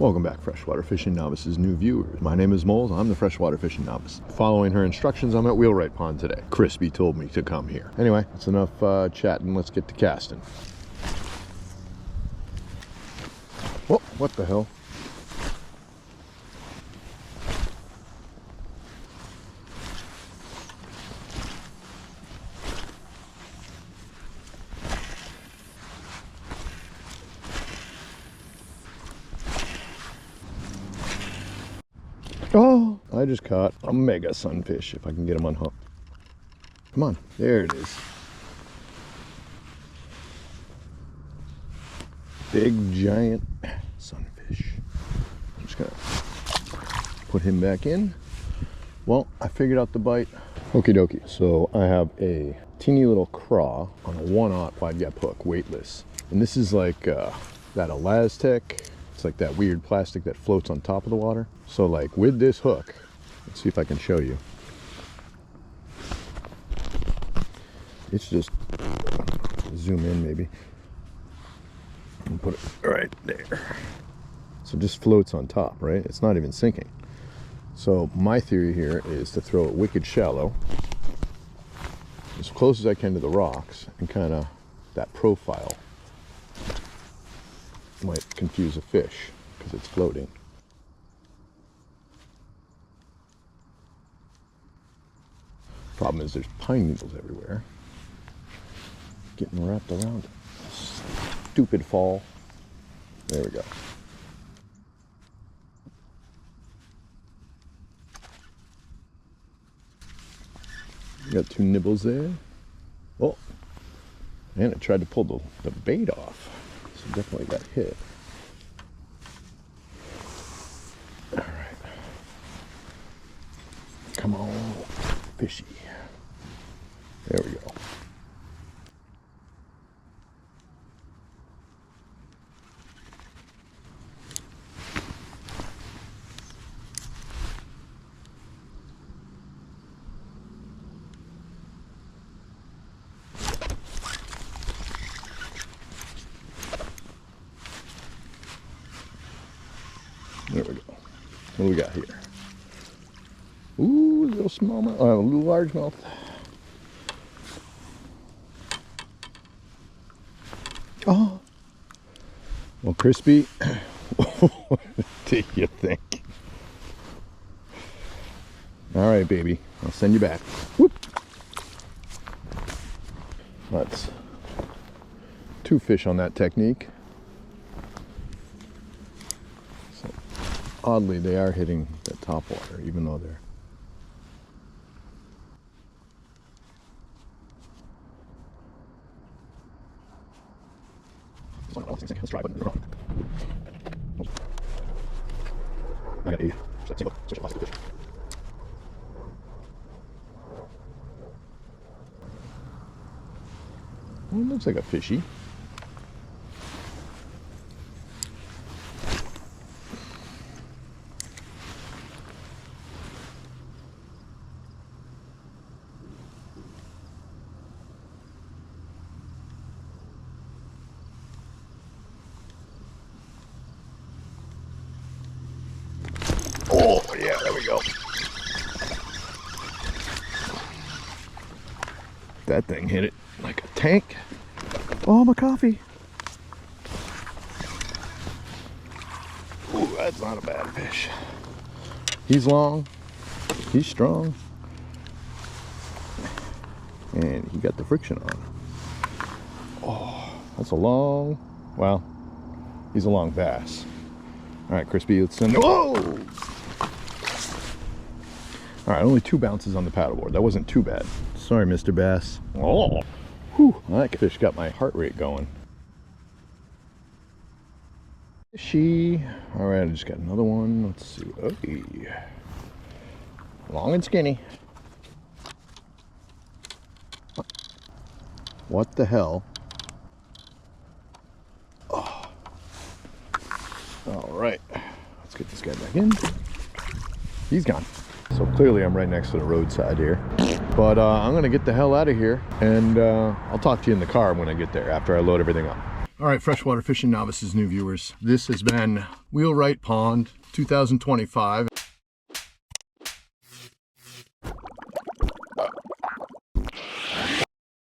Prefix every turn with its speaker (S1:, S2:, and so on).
S1: Welcome back, Freshwater Fishing Novice's new viewers. My name is Moles. I'm the Freshwater Fishing Novice. Following her instructions, I'm at Wheelwright Pond today. Krispy told me to come here. Anyway, that's enough chatting. Let's get to casting. Oh, what the hell? Oh, I just caught a mega sunfish, if I can get him unhooked. Come on, there it is. Big, giant sunfish. I'm just gonna put him back in. Well, I figured out the bite. Okie dokie. So I have a teeny little craw on a 1/0 wide gap hook, weightless. And this is like that Elastec. It's like that weird plastic that floats on top of the water. So like with this hook, let's see if I can show you. It's just, zoom in maybe, and put it right there. So it just floats on top, right? It's not even sinking. So my theory here is to throw it wicked shallow, as close as I can to the rocks, and kind of that profile might confuse a fish because it's floating. Problem is there's pine needles everywhere. Getting wrapped around it. Stupid fall. There we go. Got 2 nibbles there. Oh, and it tried to pull the bait off. So definitely got hit. All right. Come on, fishy. There we go. There we go. What do we got here? Ooh, little smallmouth, a little largemouth. Oh, well, Krispy, what do you think? All right, baby, I'll send you back. Whoop. That's 2 fish on that technique. So, oddly, they are hitting the top water, even though they're let's try it. I got 8. Single, such a plastic fish. Well, it looks like a fishy. Oh, yeah, there we go. That thing hit it like a tank. Oh, my coffee. Ooh, that's not a bad fish. He's long, he's strong, and he got the friction on. Oh, that's a long, well, he's a long bass. All right, Krispy, let's send, whoa! All right, only 2 bounces on the paddleboard. That wasn't too bad. Sorry, Mr. Bass. Oh, whew, that fish got my heart rate going. Fishy. All right, I just got another one. Let's see. Okay. Long and skinny. What the hell? Oh. All right, let's get this guy back in. He's gone. So clearly I'm right next to the roadside here. But I'm gonna get the hell out of here, and I'll talk to you in the car when I get there after I load everything up. All right, freshwater fishing novices, new viewers. This has been Wheelwright Pond 2025.